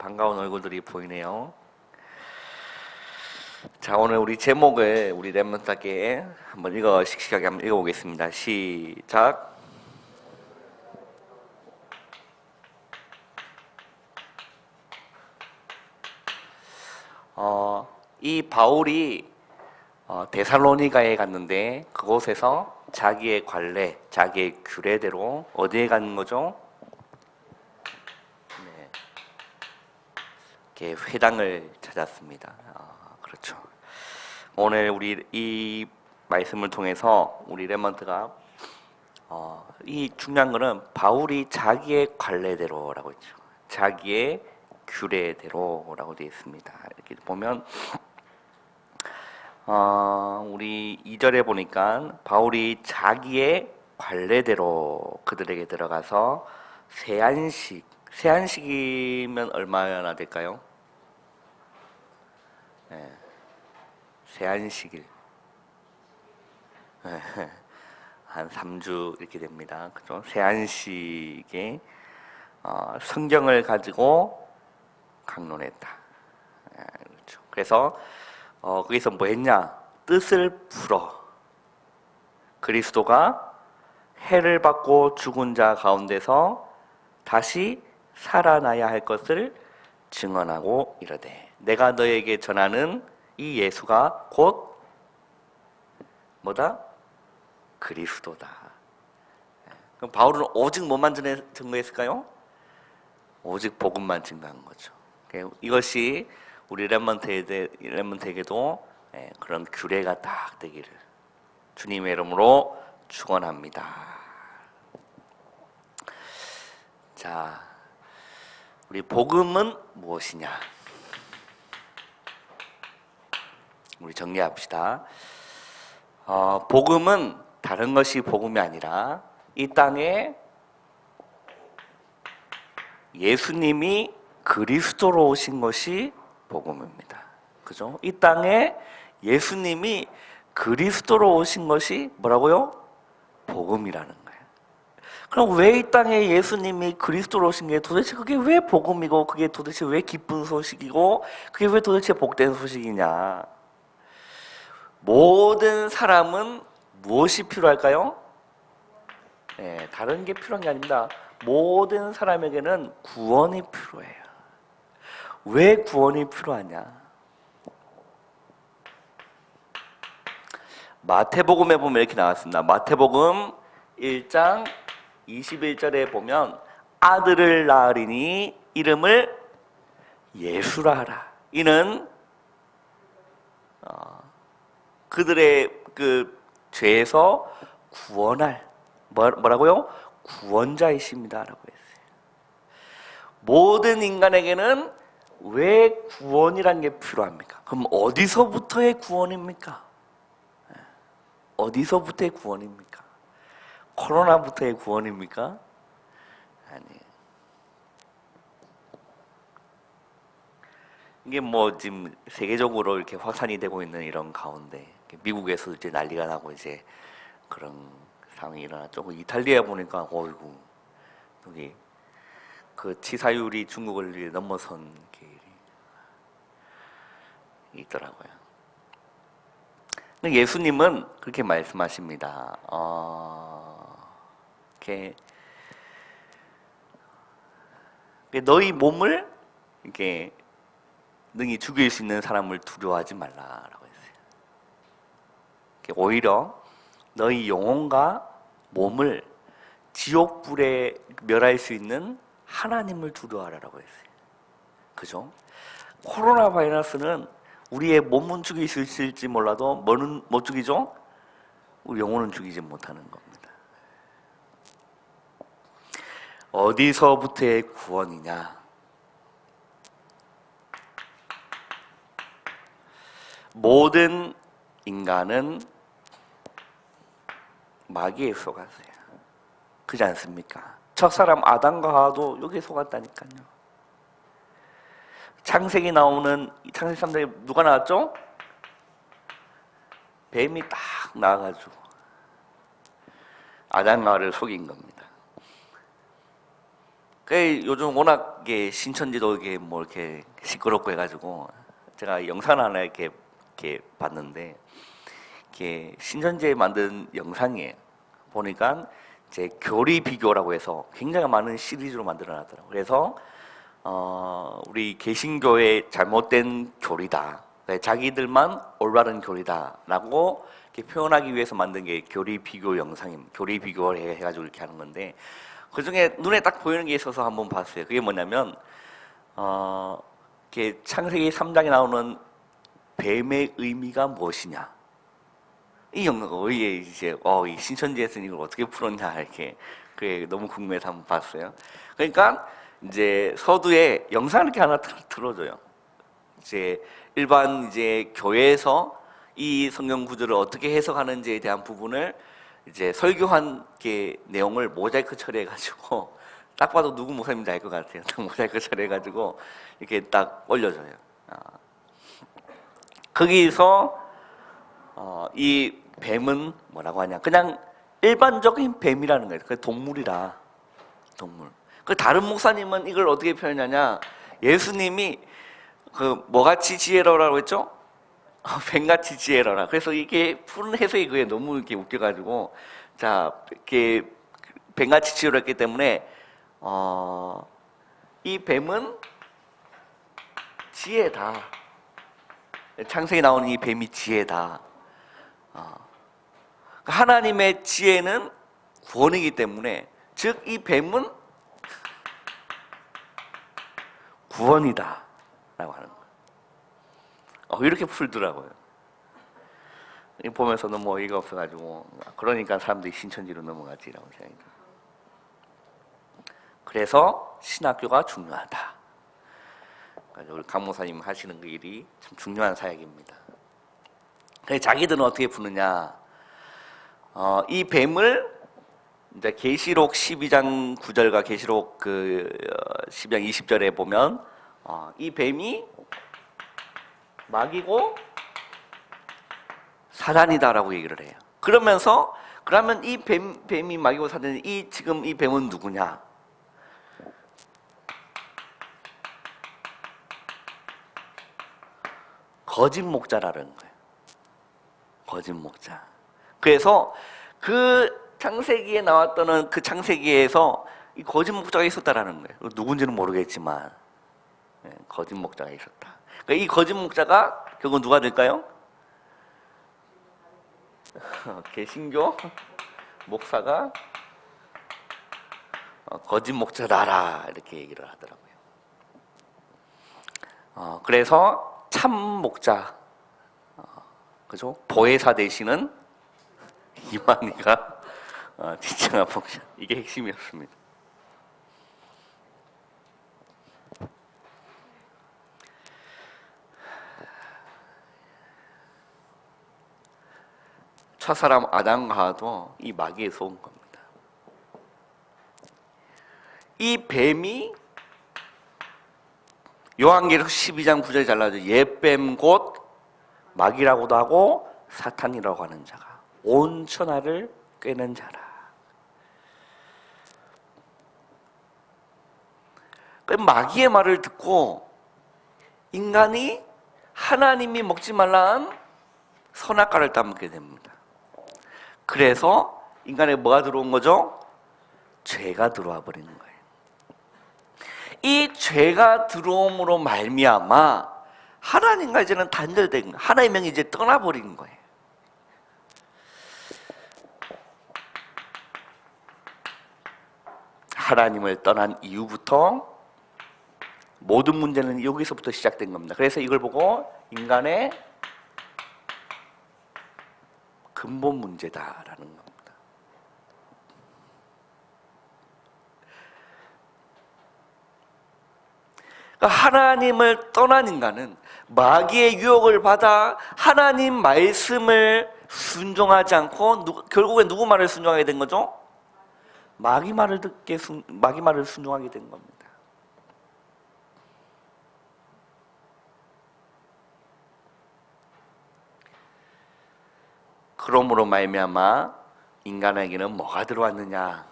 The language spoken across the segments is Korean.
반가운 얼굴들이 보이네요. 자, 오늘 우리 제목을 우리 랩몬스터께 한번 씩씩하게 한번 읽어보겠습니다. 시작. 이 바울이 데살로니가에 갔는데 그곳에서 자기의 관례, 자기의 규례대로 어디에 가는 거죠? 네. 이렇게 회당을 찾았습니다. 그렇죠. 오늘 우리 이 말씀을 통해서 우리 레먼트가 이 중요한 거는 바울이 자기의 관례대로라고 했죠. 자기의 규례대로라고 되어 있습니다. 이렇게 보면 우리 2절에 보니까 바울이 자기의 관례대로 그들에게 들어가서 세안식이면 얼마나 될까요? 네. 세안식일 한 3주 이렇게 됩니다. 그죠? 세안식에 성경을 가지고 강론했다. 그렇죠. 그래서 거기서 뭐 했냐? 뜻을 풀어 그리스도가 해를 받고 죽은 자 가운데서 다시 살아나야 할 것을 증언하고 이르되 내가 너에게 전하는 이 예수가 곧 뭐다? 그리스도다. 그럼 바울은 오직 뭐만 증거했을까요? 오직 복음만 증거한 거죠. 이것이 우리 렘넌트에게도 그런 규례가 딱 되기를 주님의 이름으로 축원합니다. 자, 우리 복음은 무엇이냐? 우리 정리합시다. 복음은 다른 것이 복음이 아니라 이 땅에 예수님이 그리스도로 오신 것이 복음입니다. 그죠? 이 땅에 예수님이 그리스도로 오신 것이 뭐라고요? 복음이라는 거예요. 그럼 왜 이 땅에 예수님이 그리스도로 오신 게 도대체 그게 왜 복음이고 그게 도대체 왜 기쁜 소식이고 그게 왜 도대체 복된 소식이냐? 모든 사람은 무엇이 필요할까요? 네, 다른 게 필요한 게 아닙니다. 모든 사람에게는 구원이 필요해요. 왜 구원이 필요하냐? 마태복음에 보면 이렇게 나왔습니다. 마태복음 1장 21절에 보면 아들을 낳으리니 이름을 예수라 하라. 이는 그들의 그 죄에서 구원할 뭐라고요? 구원자이십니다라고 했어요. 모든 인간에게는 왜 구원이란 게 필요합니까? 그럼 어디서부터의 구원입니까? 어디서부터의 구원입니까? 코로나부터의 구원입니까? 아니에요. 이게 뭐 지금 세계적으로 이렇게 확산이 되고 있는 이런 가운데 미국에서 이제 난리가 나고 이제 그런 상황이 일어났죠. 이탈리아 보니까 어이구 여기 그 치사율이 중국을 넘어선 게 있더라고요. 근데 예수님은 그렇게 말씀하십니다. 이렇게 너희 몸을 이렇게 능히 죽일 수 있는 사람을 두려워하지 말라라고 했어요. 오히려 너희 영혼과 몸을 지옥불에 멸할 수 있는 하나님을 두려워하라고 했어요. 그죠? 코로나 바이러스는 우리의 몸은 죽일 수 있을지 몰라도 뭐는 못 죽이죠? 우리 영혼은 죽이지 못하는 겁니다. 어디서부터의 구원이냐? 모든 인간은 마귀에 속았어요. 그렇지 않습니까? 첫사람 아담과 하와도 여기에 속았다니까요. 창세기 나오는 창세기 3장에 누가 나왔죠? 뱀이 딱 나와가지고 아담과 하와를 속인 겁니다. 요즘 워낙 이게 신천지도 이게 뭐 이렇게 시끄럽고 해가지고 제가 영상 하나 이렇게 봤는데 이게 신천지에 만든 영상이에요. 보니까 이제 교리 비교라고 해서 굉장히 많은 시리즈로 만들어놨더라고요. 그래서 우리 개신교의 잘못된 교리다, 자기들만 올바른 교리다라고 이렇게 표현하기 위해서 만든 게 교리 비교 영상입니다. 교리 비교를 해가지고 이렇게 하는 건데 그 중에 눈에 딱 보이는 게 있어서 한번 봤어요. 그게 뭐냐면 이렇게 창세기 3장에 나오는 뱀의 의미가 무엇이냐. 이 영어에 이제 이 신천지에서 이걸 어떻게 풀었냐 이렇게 그게 너무 궁금해서 한번 봤어요. 그러니까 이제 서두에 영상 이렇게 하나 틀어줘요. 이제 일반 이제 교회에서 이 성경 구절을 어떻게 해석하는지에 대한 부분을 이제 설교한 게 내용을 모자이크 처리해가지고 딱 봐도 누구 목사님인지 알 것 같아요. 딱 모자이크 처리해가지고 이렇게 딱 올려줘요. 거기서 이 뱀은 뭐라고 하냐? 그냥 일반적인 뱀이라는 거예요. 그 동물이라 동물. 그 다른 목사님은 이걸 어떻게 표현하냐? 예수님이 그 뭐같이 지혜로라고 했죠? 뱀같이 지혜로라. 그래서 이게 푸른 해석이 그게 너무 이렇게 웃겨가지고 자 이렇게 뱀같이 지혜로했기 때문에 이 뱀은 지혜다. 창세기 나오는 이 뱀이 지혜다. 하나님의 지혜는 구원이기 때문에 즉 이 뱀은 구원이다 라고 하는 거예요. 이렇게 풀더라고요. 보면서는 뭐 어이가 없어가지고 그러니까 사람들이 신천지로 넘어갔지라고 생각이 들어요. 그래서 신학교가 중요하다. 우리 강 목사님 하시는 그 일이 참 중요한 사역입니다. 그래서 자기들은 어떻게 푸느냐? 이 뱀을 이제 계시록 12장 9절과 계시록 그 12장 20절에 보면 이 뱀이 마귀고 사단이다라고 얘기를 해요. 그러면 이 뱀이 마귀고 사단이 지금 이 뱀은 누구냐? 거짓 목자라는 거예요. 거짓 목자. 그래서 그 창세기에 나왔던 그 창세기에서 이 거짓 목자가 있었다라는 거예요. 누군지는 모르겠지만 거짓 목자가 있었다. 그러니까 이 거짓 목자가 결국 누가 될까요? 개신교 목사가 거짓 목자다라 이렇게 얘기를 하더라고요. 그래서 참 목자, 그죠? 보혜사 되시는 이만희가 진정한 목자. 이게 핵심이었습니다. 첫사람 아담과도 이 마귀에서 온 겁니다. 이 뱀이 요한계시록 12장 9절에 잘라져 옛뱀 곧 마귀라고도 하고 사탄이라고 하는 자가 온 천하를 꿰는 자라. 그 마귀의 말을 듣고 인간이 하나님이 먹지 말라는 선악과를 따먹게 됩니다. 그래서 인간에 뭐가 들어온 거죠? 죄가 들어와 버리는 거예요. 이 죄가 들어옴으로 말미암아 하나님과 이제는 단절된 거예요. 하나님의 명이 이제 떠나버린 거예요. 하나님을 떠난 이후부터 모든 문제는 여기서부터 시작된 겁니다. 그래서 이걸 보고 인간의 근본 문제다라는 겁니다. 그러니까 하나님을 떠난 인간은 마귀의 유혹을 받아 하나님 말씀을 순종하지 않고 결국에 누구 말을 순종하게 된 거죠? 마귀 말을 순종하게 된 겁니다. 그러므로 말미암아 인간에게는 뭐가 들어왔느냐?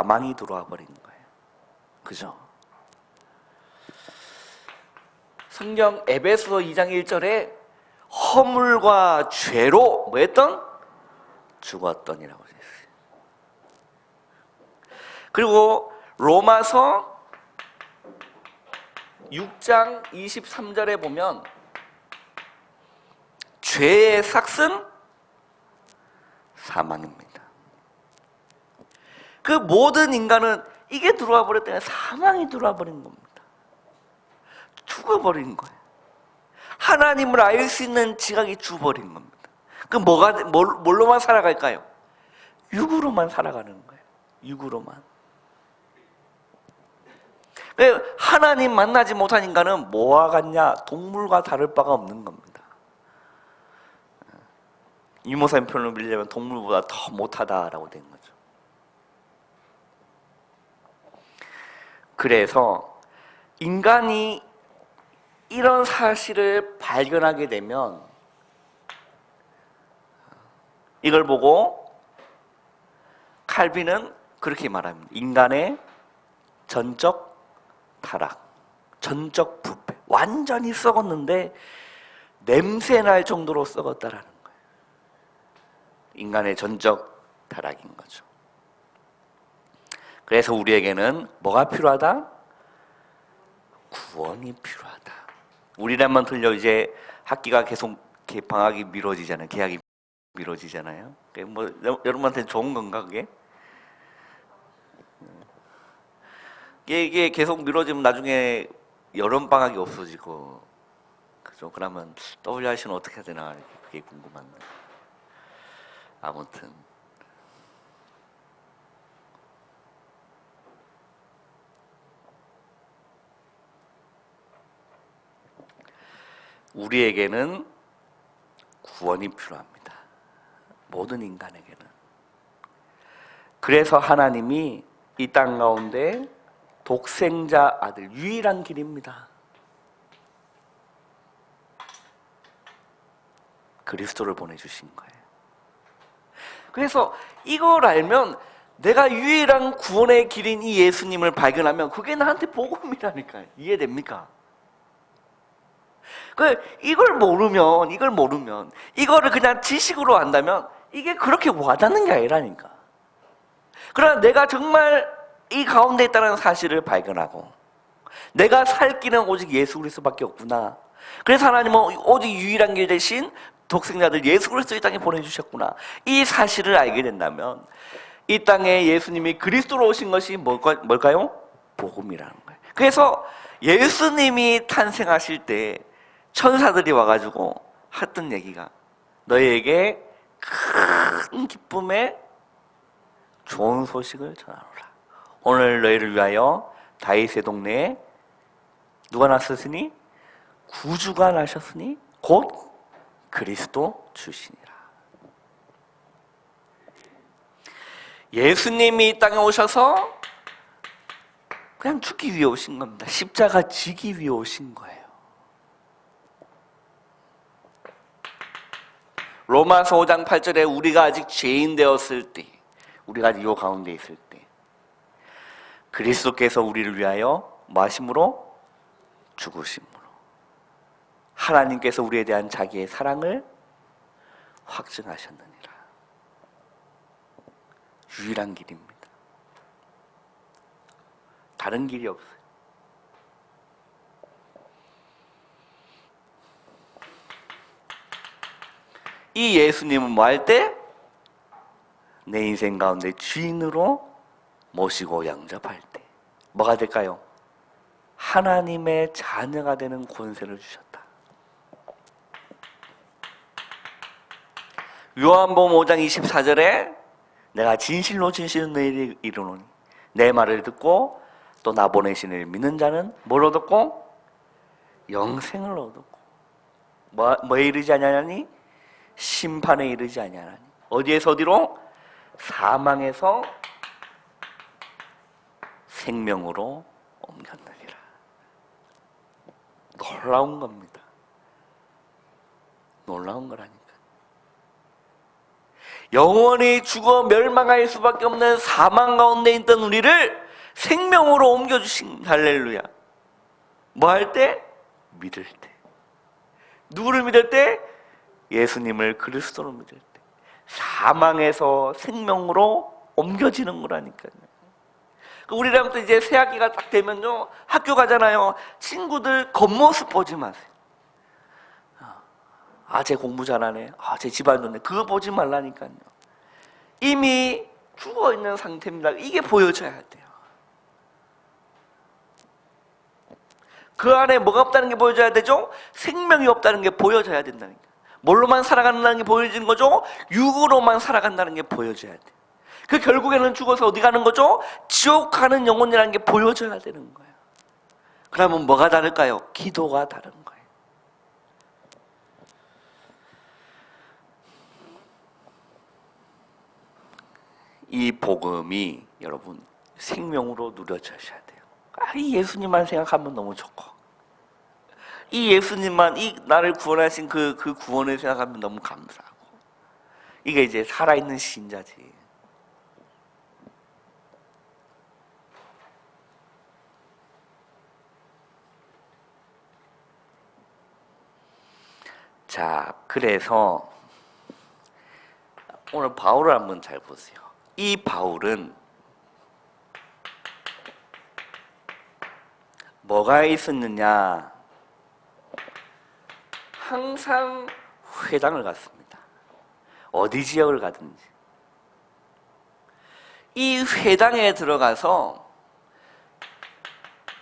사망이 들어와 버린 거예요. 그죠? 성경 에베소 2장 1절에 허물과 죄로 뭐 했던? 죽었더니라고 했어요. 그리고 로마서 6장 23절에 보면 죄의 삭은 사망입니다. 그 모든 인간은 이게 들어와 버렸더니 사망이 들어와 버린 겁니다. 죽어버린 거예요. 하나님을 알 수 있는 지각이 죽어버린 겁니다. 그 뭘로만 살아갈까요? 육으로만 살아가는 거예요. 육으로만. 하나님 만나지 못한 인간은 뭐와 같냐? 동물과 다를 바가 없는 겁니다. 이모사님 표현을 빌리자면 동물보다 더 못하다라고 된 거죠. 그래서 인간이 이런 사실을 발견하게 되면 이걸 보고 칼빈은 그렇게 말합니다. 인간의 전적 타락, 전적 부패. 완전히 썩었는데 냄새 날 정도로 썩었다라는 거예요. 인간의 전적 타락인 거죠. 그래서 우리에게는 뭐가 필요하다? 구원이 필요하다. 우리나라만 들려 이제 학기가 계속 방학이 미뤄지잖아요. 개학이 미뤄지잖아요. 뭐 여러분한테 좋은 건가 그게? 이게 계속 미뤄지면 나중에 여름 방학이 없어지고, 그죠? 그러면 WRC는 어떻게 해야 되나 그게 궁금한데. 아무튼 우리에게는 구원이 필요합니다. 모든 인간에게는. 그래서 하나님이 이 땅 가운데 독생자 아들, 유일한 길입니다. 그리스도를 보내주신 거예요. 그래서 이걸 알면 내가 유일한 구원의 길인 이 예수님을 발견하면 그게 나한테 복음이라니까요. 이해됩니까? 이걸 모르면 이거를 그냥 지식으로 안다면 이게 그렇게 와닿는 게 아니라니까. 그러나 내가 정말 이 가운데 있다는 사실을 발견하고 내가 살 길은 오직 예수 그리스도밖에 없구나. 그래서 하나님은 오직 유일한 길 대신 독생자들 예수 그리스도 이 땅에 보내주셨구나. 이 사실을 알게 된다면 이 땅에 예수님이 그리스도로 오신 것이 뭘까요? 복음이라는 거예요. 그래서 예수님이 탄생하실 때 천사들이 와가지고 했던 얘기가 너희에게 큰 기쁨의 좋은 소식을 전하노라. 오늘 너희를 위하여 다윗의 동네에 누가 났으니? 구주가 나셨으니 곧 그리스도 주시니라. 예수님이 이 땅에 오셔서 그냥 죽기 위해 오신 겁니다. 십자가 지기 위해 오신 거예요. 로마서 5장 8절에 우리가 아직 죄인 되었을 때, 우리가 아직 요 가운데 있을 때 그리스도께서 우리를 위하여 뭐 하심으로? 죽으심으로 하나님께서 우리에 대한 자기의 사랑을 확증하셨느니라. 유일한 길입니다. 다른 길이 없어요. 이 예수님은 뭐 할 때? 내 인생 가운데 주인으로 모시고 영접할 때 뭐가 될까요? 하나님의 자녀가 되는 권세를 주셨다. 요한복음 5장 24절에 내가 진실로 너희에게 이르노니 내 말을 듣고 또 나 보내신 이를 믿는 자는 뭘 얻었고? 영생을 얻었고 뭐에 이르지 아니하니? 심판에 이르지 아니하니. 어디에서 어디로? 사망에서 생명으로 옮겼느니라. 놀라운 겁니다. 놀라운 거라니까. 영원히 죽어 멸망할 수밖에 없는 사망 가운데 있던 우리를 생명으로 옮겨주신 할렐루야. 뭐 할 때? 믿을 때. 누구를 믿을 때? 예수님을 그리스도로 믿을 때. 사망에서 생명으로 옮겨지는 거라니까요. 우리라면 이제 새학기가 딱 되면요, 학교 가잖아요. 친구들 겉모습 보지 마세요. 쟤 공부 잘하네. 쟤 집안 좋네. 그거 보지 말라니까요. 이미 죽어 있는 상태입니다. 이게 보여져야 돼요. 그 안에 뭐가 없다는 게 보여져야 되죠? 생명이 없다는 게 보여져야 된다는 거예요. 뭘로만 살아간다는 게 보여지는 거죠? 육으로만 살아간다는 게 보여져야 돼요. 그 결국에는 죽어서 어디 가는 거죠? 지옥 가는 영혼이라는 게 보여져야 되는 거예요. 그러면 뭐가 다를까요? 기도가 다른 거예요. 이 복음이 여러분 생명으로 누려져야 돼요. 이 예수님만 생각하면 너무 좋고, 이 예수님만, 이 나를 구원하신 그 구원을 생각하면 너무 감사하고, 이게 이제 살아있는 신자지. 자, 그래서 오늘 바울을 한번 잘 보세요. 이 바울은 뭐가 있었느냐? 항상 회당을 갔습니다. 어디 지역을 가든지. 이 회당에 들어가서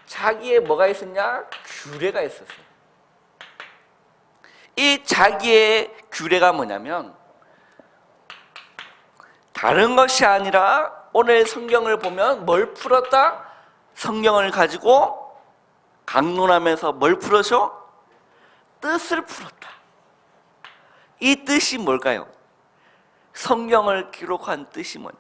자기의 뭐가 있었냐? 규례가 있었어요. 이 자기의 규례가 뭐냐면, 다른 것이 아니라 오늘 성경을 보면 뭘 풀었다? 성경을 가지고 강론하면서 뭘 풀어줘? 뜻을 풀었다. 이 뜻이 뭘까요? 성경을 기록한 뜻이 뭐냐?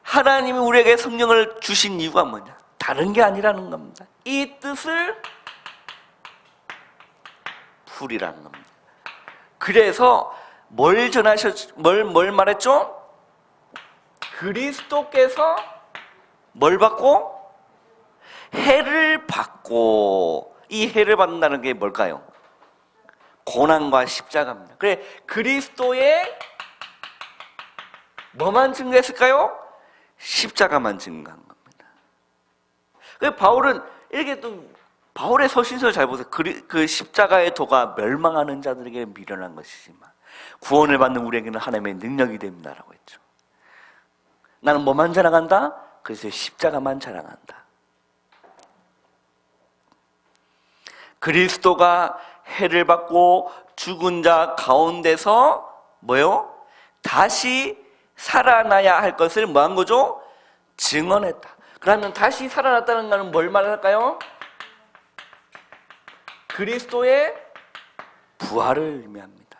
하나님이 우리에게 성경을 주신 이유가 뭐냐? 다른 게 아니라는 겁니다. 이 뜻을 풀이라는 겁니다. 그래서 뭘 말했죠? 그리스도께서 뭘 받고? 해를 받고, 이 해를 받는다는 게 뭘까요? 고난과 십자가입니다. 그래, 그리스도의 뭐만 증거했을까요? 십자가만 증거한 겁니다. 그래, 바울은 이렇게 또 바울의 서신서를 잘 보세요. 그 십자가의 도가 멸망하는 자들에게 미련한 것이지만 구원을 받는 우리에게는 하나님의 능력이 됩니다라고 했죠. 나는 뭐만 자랑한다? 그래서 십자가만 자랑한다. 그리스도가 해를 받고 죽은 자 가운데서 뭐요? 다시 살아나야 할 것을 뭐 한 거죠? 증언했다. 그러면 다시 살아났다는 것은 뭘 말할까요? 그리스도의 부활을 의미합니다.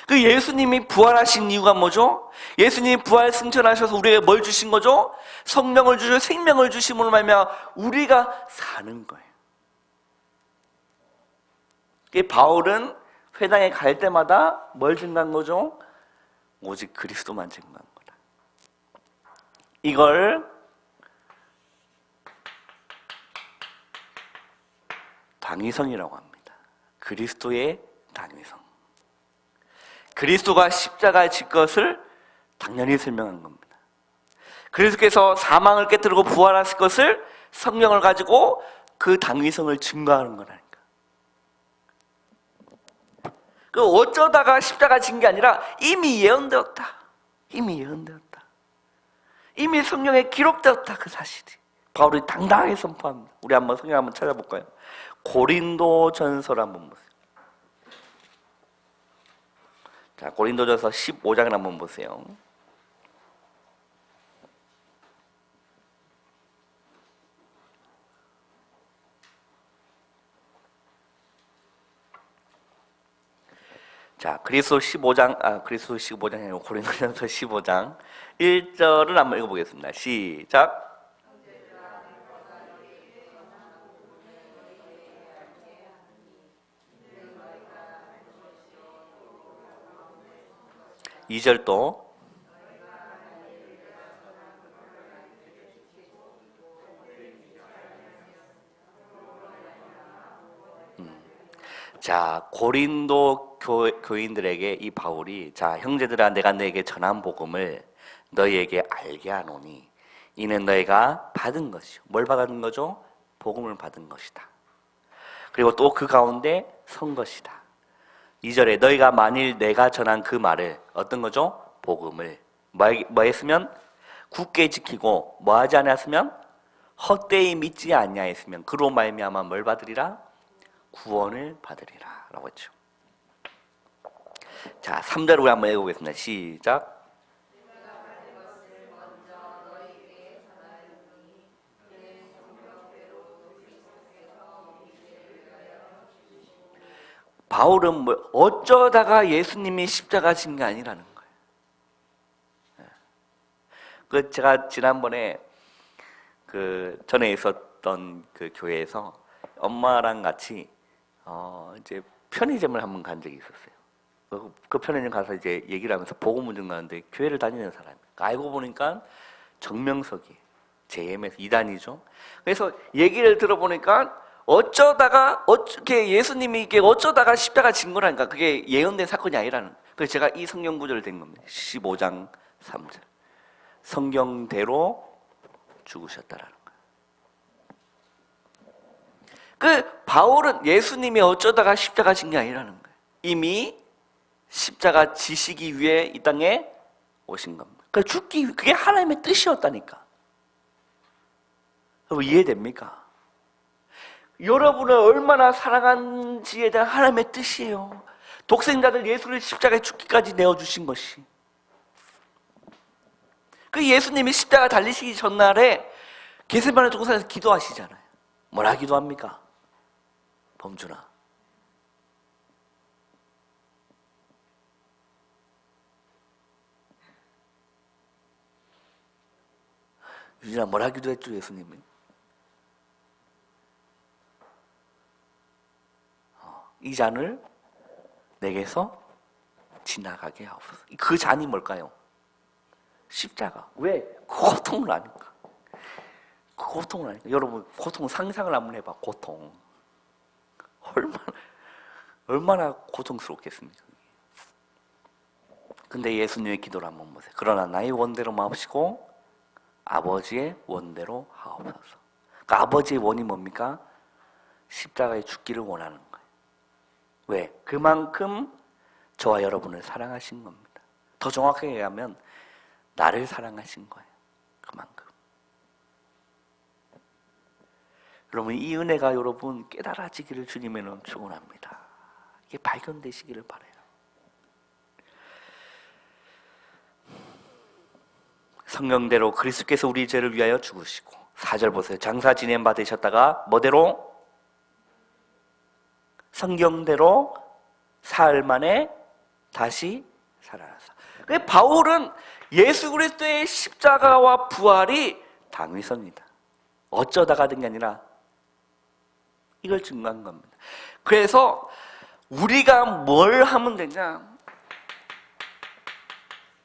그 예수님이 부활하신 이유가 뭐죠? 예수님이 부활 승천하셔서 우리에게 뭘 주신 거죠? 성령을 주시고 생명을 주심으로 말미암아 우리가 사는 거예요. 바울은 회당에 갈 때마다 뭘 증거한 거죠? 오직 그리스도만 증거한 거다. 이걸 당위성이라고 합니다. 그리스도의 당위성. 그리스도가 십자가에 질 것을 당연히 설명한 겁니다. 그리스도께서 사망을 깨뜨리고 부활하실 것을 성령을 가지고 그 당위성을 증거하는 거라니까. 그 어쩌다가 십자가 진 게 아니라 이미 예언되었다. 이미 예언되었다. 이미 성경에 기록되었다. 그 사실이. 바울이 당당하게 선포합니다. 우리 한번 성경 한번 찾아볼까요? 고린도전서를 한번 보세요. 자, 고린도전서 15장을 한번 보세요. 자, 그리스도 15장이 아니고 고린도전서 15장 1절을 한번 읽어보겠습니다. 시작. 2절 또 자, 고린도 교인들에게 이 바울이 자, 형제들아 내가 너에게 전한 복음을 너희에게 알게 하노니 이는 너희가 받은 것이요. 뭘 받은 거죠? 복음을 받은 것이다. 그리고 또 그 가운데 선 것이다. 2절에 너희가 만일 내가 전한 그 말을 어떤 거죠? 복음을 뭐 했으면 굳게 지키고 뭐 하지 않았으면 헛되이 믿지 아니하였으면 그로 말미암아 뭘 받으리라? 구원을 받으리라 라고 했죠. 자, 3절 우리 한번 읽어보겠습니다. 시작. 바울은 뭐 어쩌다가 예수님이 십자가 진 게 아니라는 거예요. 그 제가 지난번에 그 전에 있었던 그 교회에서 엄마랑 같이 이제 편의점을 한번 간 적이 있었어요. 그 편의점 가서 이제 얘기를 하면서 복음 전하는데 교회를 다니는 사람이 알고 보니까 정명석이 JM에서 2단이죠. 그래서 얘기를 들어보니까 어쩌다가 어떻게 예수님이 이게 어쩌다가 십자가 진 거라니까 그게 예언된 사건이 아니라는. 그래서 제가 이 성경 구절을 된 겁니다. 15장 3절 성경대로 죽으셨다라는 거예요. 그 바울은 예수님이 어쩌다가 십자가 진 게 아니라는 거예요. 이미 십자가 지시기 위해 이 땅에 오신 겁니다. 그 죽기 그게 하나님의 뜻이었다니까. 여러분 이해됩니까? 여러분을 얼마나 사랑한지에 대한 하나님의 뜻이에요. 독생자들 예수를 십자가에 죽기까지 내어주신 것이. 그 예수님이 십자가 달리시기 전날에 겟세마네 동산에서 기도하시잖아요. 뭐라 기도합니까? 범준아, 유진아 뭐라 기도했죠 예수님이? 이 잔을 내게서 지나가게 하옵소서. 그 잔이 뭘까요? 십자가. 왜? 그 고통을 아니까. 그 고통을 아니까. 여러분 고통 상상을 한번 해봐. 고통 얼마나 고통스럽겠습니까? 근데 예수님의 기도를 한번 보세요. 그러나 나의 원대로 마옵시고 아버지의 원대로 하옵소서. 그러니까 아버지의 원이 뭡니까? 십자가에 죽기를 원하는 거예요. 왜? 그만큼 저와 여러분을 사랑하신 겁니다. 더 정확하게 얘기하면 나를 사랑하신 거예요. 그만큼. 여러분 이 은혜가 여러분 깨달아지기를 주님에는 축원합니다. 이게 발견되시기를 바라요. 성경대로 그리스도께서 우리 죄를 위하여 죽으시고 4절 보세요. 장사 지냄 받으셨다가 뭐대로? 성경대로 사흘 만에 다시 살아나서. 바울은 예수 그리스도의 십자가와 부활이 당위성이다. 어쩌다가 된 게 아니라 이걸 증거한 겁니다. 그래서 우리가 뭘 하면 되냐?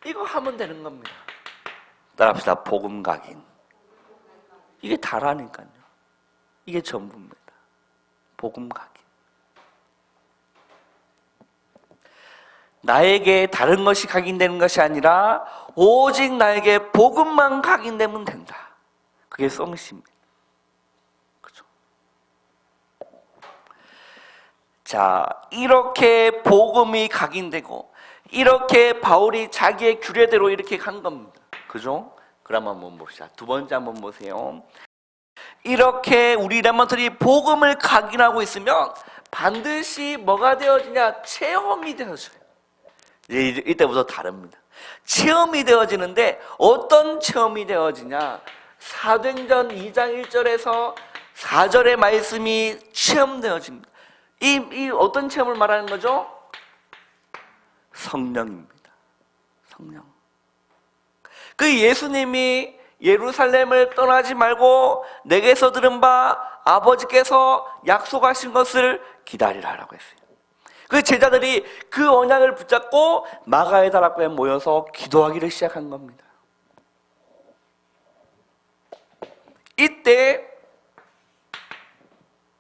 이거 하면 되는 겁니다. 따라합시다. 복음 각인. 이게 다라니까요. 이게 전부입니다. 복음 각인. 나에게 다른 것이 각인되는 것이 아니라 오직 나에게 복음만 각인되면 된다. 그게 성심입니다. 그렇죠? 자, 이렇게 복음이 각인되고 이렇게 바울이 자기의 규례대로 이렇게 간 겁니다. 그죠? 그럼 한번 봅시다. 두 번째 한번 보세요. 이렇게 우리 렘넌트들이 복음을 각인하고 있으면 반드시 뭐가 되어지냐? 체험이 되어져요. 이때부터 다릅니다. 체험이 되어지는데 어떤 체험이 되어지냐? 사도행전 2장 1절에서 4절의 말씀이 체험되어집니다. 이 어떤 체험을 말하는 거죠? 성령입니다. 성령. 그 예수님이 예루살렘을 떠나지 말고 내게서 들은 바 아버지께서 약속하신 것을 기다리라라고 했어요. 그 제자들이 그 언약을 붙잡고 마가의 다락방에 모여서 기도하기를 시작한 겁니다. 이때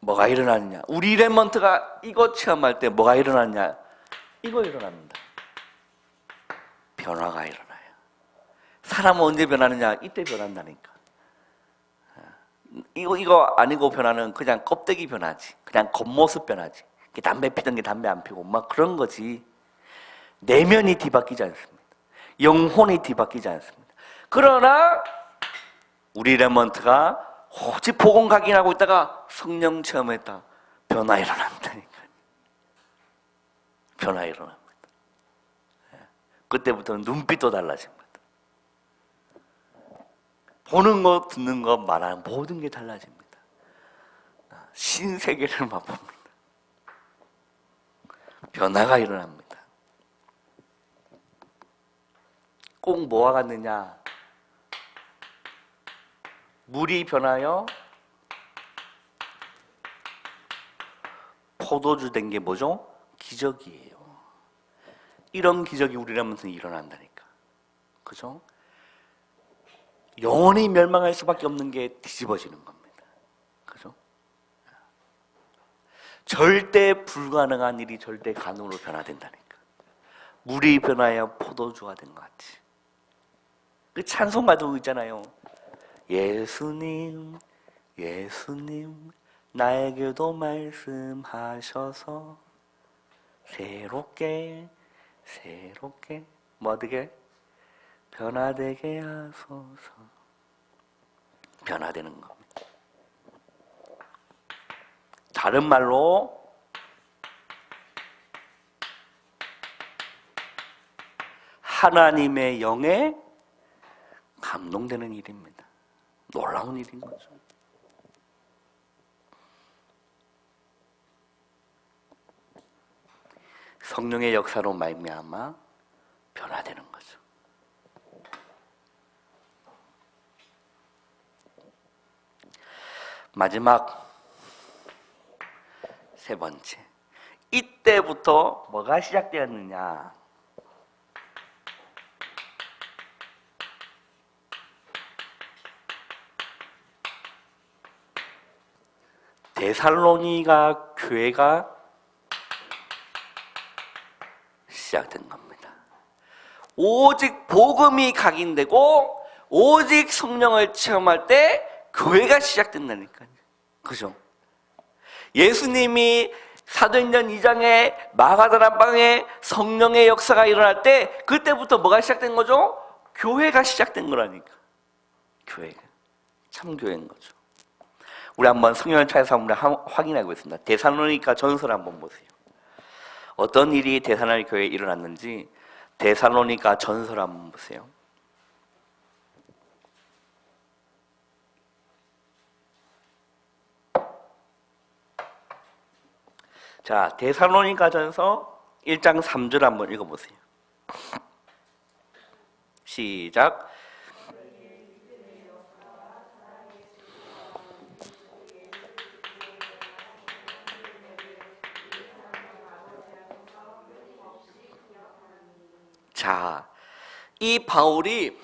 뭐가 일어나느냐? 우리 렘넌트가 이거 체험할 때 뭐가 일어나느냐? 이거 일어납니다. 변화가 일어나요. 사람은 언제 변하느냐? 이때 변한다니까. 이거 아니고 변하는 그냥 껍데기 변하지. 그냥 겉모습 변하지. 담배 피던 게 담배 안 피고 막 그런 거지. 내면이 뒤바뀌지 않습니다. 영혼이 뒤바뀌지 않습니다. 그러나 우리 렘넌트가 오직 복음 각인하고 있다가 성령 체험했다. 변화 일어난다니까. 변화 일어납니다. 그때부터는 눈빛도 달라집니다. 보는 것, 듣는 것, 말하는 모든 게 달라집니다. 신세계를 맛봅니다. 변화가 일어납니다. 꼭 뭐와 같느냐? 물이 변하여 포도주 된 게 뭐죠? 기적이에요. 이런 기적이 우리라면서 일어난다니까. 그죠? 영원히 멸망할 수밖에 없는 게 뒤집어지는 겁니다. 그죠? 절대 불가능한 일이 절대 가능으로 변화된다니까. 물이 변하여 포도주가 된 것 같이. 그 찬송가도 있잖아요. 예수님, 예수님, 나에게도 말씀하셔서 새롭게 뭐 되게 변화되게 하소서. 변화되는 겁니다. 다른 말로 하나님의 영에 감동되는 일입니다. 놀라운 일인 거죠. 성령의 역사로 말미암아 변화되는 거죠. 마지막 세 번째. 이때부터 뭐가 시작되었느냐? 데살로니가 교회가 시작된 겁니다. 오직 복음이 각인되고 오직 성령을 체험할 때 교회가 시작된다니까요. 그죠? 예수님이 사도행전 2장에 마가다락방에 성령의 역사가 일어날 때 그때부터 뭐가 시작된 거죠? 교회가 시작된 거라니까. 교회가 참교회인 거죠. 우리 한번 성령을 찾아서 한번 확인해 보겠습니다. 데살로니가 전서를 한번 보세요. 어떤 일이 데살로니가 교회에 일어났는지 데살로니가 전서를 한번 보세요. 자, 데살로니가 전서 1장 3절 한번 읽어보세요. 시작. 자, 이 바울이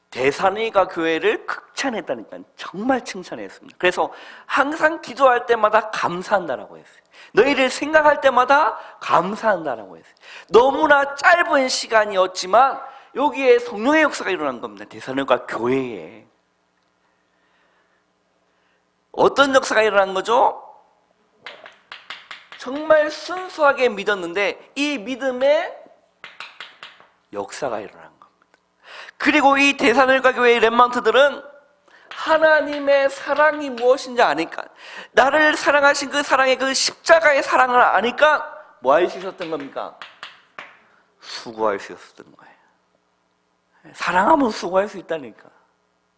데살로니가 교회를 극찬했다니까요. 정말 칭찬했습니다. 그래서 항상 기도할 때마다 감사한다라고 했어요. 너희를 생각할 때마다 감사한다라고 했어요. 너무나 짧은 시간이었지만 여기에 성령의 역사가 일어난 겁니다. 데살로니가 교회에. 어떤 역사가 일어난 거죠? 정말 순수하게 믿었는데 이 믿음의 역사가 일어난 겁니다. 그리고 이 데살로니가 교회의 렘넌트들은 하나님의 사랑이 무엇인지 아니까, 나를 사랑하신 그 사랑의 그 십자가의 사랑을 아니까 뭐 할 수 있었던 겁니까? 수고할 수 있었던 거예요. 사랑하면 수고할 수 있다니까.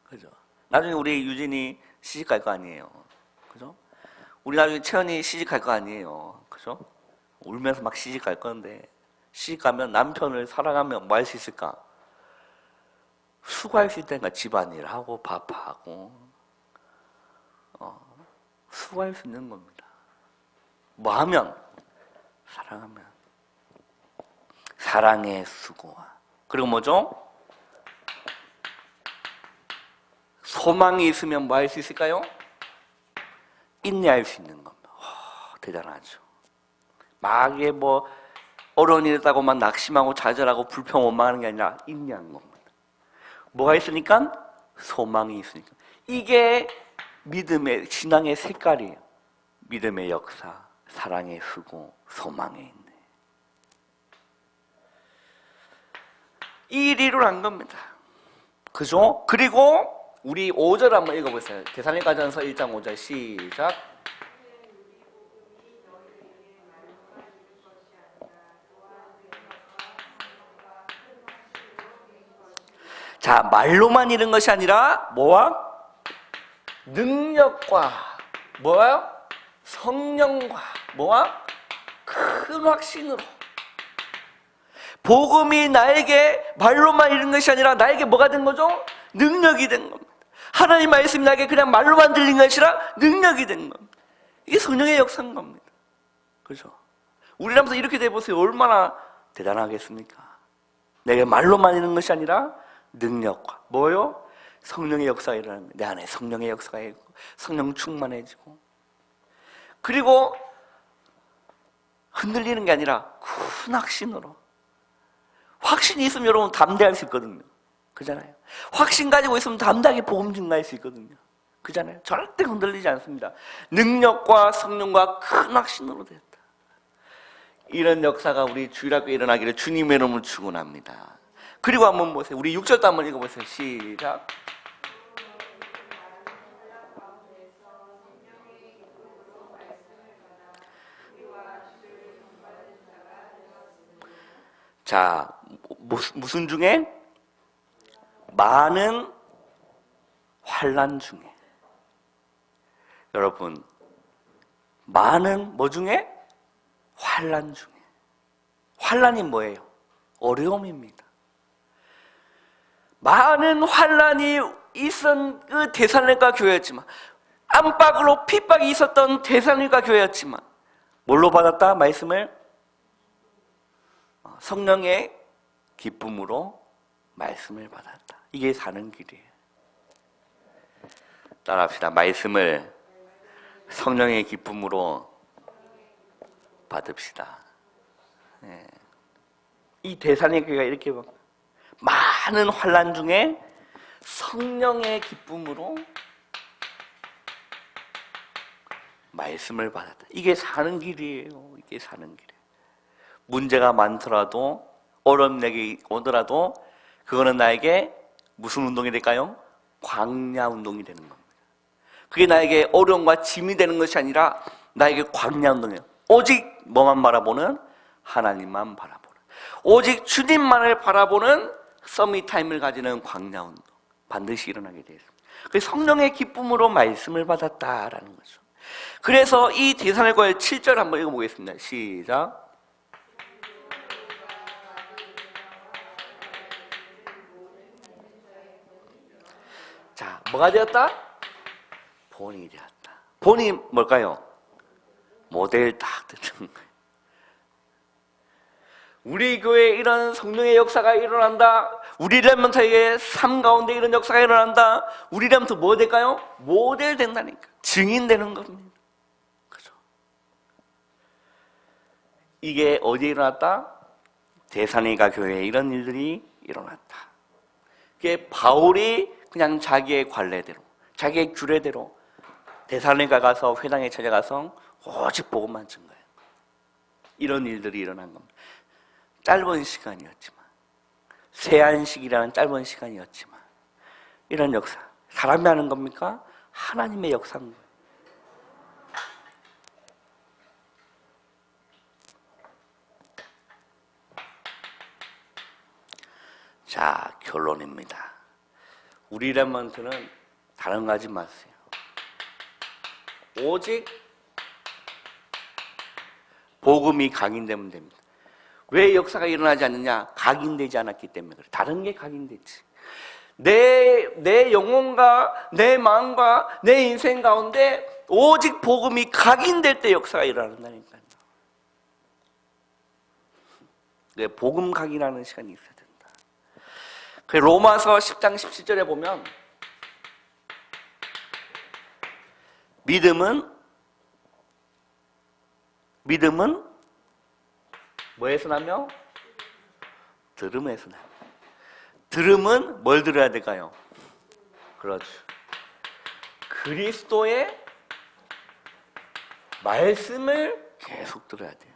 그죠? 나중에 우리 유진이 시집 갈 거 아니에요. 그죠? 우리 나중에 채연이 시집 갈 거 아니에요. 그죠? 울면서 막 시집 갈 건데 시집 가면 남편을 사랑하면 뭐 할 수 있을까? 수고할 수 있다니까. 집안일 하고 밥하고 수고할 수 있는 겁니다. 뭐 하면? 사랑하면. 사랑의 수고와. 그리고 뭐죠? 소망이 있으면 뭐 할 수 있을까요? 인내할 수 있는 겁니다. 대단하죠. 막 이게 뭐 어려운 일 있다고만 낙심하고 좌절하고 불평 원망하는 게 아니라 인내하는 겁니다. 뭐가 있으니까? 소망이 있으니까. 이게 믿음의, 신앙의 색깔이에요. 믿음의 역사, 사랑의 수고, 소망의 인내. 이 일이 일어난 겁니다. 그죠? 그리고 우리 5절 한번 읽어보세요. 데살로니가전서 1장 5절 시작. 자, 말로만 이런 것이 아니라 뭐와? 능력과 뭐와요? 성령과 뭐와? 큰 확신으로. 복음이 나에게 말로만 이런 것이 아니라 나에게 뭐가 된 거죠? 능력이 된 겁니다. 하나님 말씀이 나에게 그냥 말로만 들린 것이 아니라 능력이 된 겁니다. 이게 성령의 역사인 겁니다. 그죠? 우리라면서 이렇게 돼보세요. 얼마나 대단하겠습니까? 내게 말로만 이런 것이 아니라 능력과 뭐요? 성령의 역사가 일어나는 거예요. 내 안에 성령의 역사가 있고 성령 충만해지고, 그리고 흔들리는 게 아니라 큰 확신으로. 확신이 있으면 여러분 담대할 수 있거든요. 그잖아요. 확신 가지고 있으면 담대하게 복음 증가할 수 있거든요. 그잖아요. 절대 흔들리지 않습니다. 능력과 성령과 큰 확신으로 됐다. 이런 역사가 우리 주일학교에 일어나기를 주님의 이름으로 축원합니다. 그리고 한번 보세요. 우리 6절도 한번 읽어보세요. 시작. 자, 무슨 중에? 많은 환난 중에. 여러분, 많은 뭐 중에? 환난 중에. 환난이 뭐예요? 어려움입니다. 많은 환난이 있었던 그 데살로니가 교회였지만, 안팎으로 핍박이 있었던 데살로니가 교회였지만, 뭘로 받았다? 말씀을? 성령의 기쁨으로 말씀을 받았다. 이게 사는 길이에요. 따라합시다. 말씀을 성령의 기쁨으로 받읍시다. 네. 이 데살로니가 교회가 이렇게 많은 환난 중에 성령의 기쁨으로 말씀을 받았다. 이게 사는 길이에요. 이게 사는 길이에요. 문제가 많더라도, 어려움 내게 오더라도 그거는 나에게 무슨 운동이 될까요? 광야 운동이 되는 겁니다. 그게 나에게 어려움과 짐이 되는 것이 아니라 나에게 광야 운동이에요. 오직 뭐만 바라보는? 하나님만 바라보는, 오직 주님만을 바라보는 서밋타임을 가지는 광야 운동, 반드시 일어나게 되어 있습니다. 그래서 성령의 기쁨으로 말씀을 받았다라는 거죠. 그래서 이 데살로니가의 7절 한번 읽어보겠습니다. 시작. 자, 뭐가 되었다? 본이 되었다. 본이 뭘까요? 모델 딱 되는 거예요. 우리 교회에 이런 성령의 역사가 일어난다. 우리 렘넌트에게 삶 가운데 이런 역사가 일어난다. 우리 렘넌트 뭐 될까요? 모델 된다니까. 증인 되는 겁니다. 그죠? 이게 어디에 일어났다? 데살로니가 교회에 이런 일들이 일어났다. 이게 바울이 그냥 자기의 관례대로, 자기의 규례대로 데살로니가 가서 회당에 찾아가서 오직 복음만 준 거예요. 이런 일들이 일어난 겁니다. 짧은 시간이었지만, 세안식이라는 짧은 시간이었지만, 이런 역사, 사람이 하는 겁니까? 하나님의 역사인 거예요. 자, 결론입니다. 우리 렘넌트는 다른 거 하지 마세요. 오직 복음이 각인되면 됩니다. 왜 역사가 일어나지 않느냐? 각인되지 않았기 때문에 그래. 다른 게 각인됐지. 내 영혼과 내 마음과 내 인생 가운데 오직 복음이 각인될 때 역사가 일어난다니까요. 복음 각이라는 시간이 있어야 된다. 그 로마서 10장 17절에 보면 믿음은 뭐에서 나며? 들음에서 나며. 들음은 뭘 들어야 될까요? 그렇죠. 그리스도의 말씀을 계속 들어야 돼요.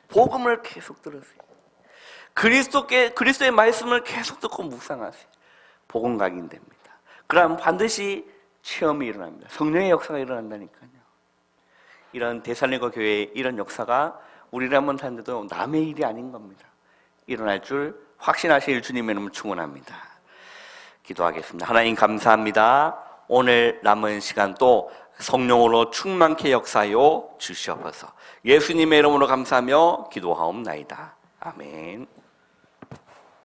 복음을 계속 들으세요. 그리스도의 말씀을 계속 듣고 묵상하세요. 복음 각인 됩니다. 그럼 반드시 체험이 일어납니다. 성령의 역사가 일어난다니까요. 이런 데살로니가 교회의 이런 역사가 우리라면 하는데도 남의 일이 아닌 겁니다. 일어날 줄 확신하실 주님의 이름을 축원합니다. 기도하겠습니다. 하나님 감사합니다. 오늘 남은 시간 또 성령으로 충만케 역사하여 주시옵소서. 예수님의 이름으로 감사하며 기도하옵나이다. 아멘.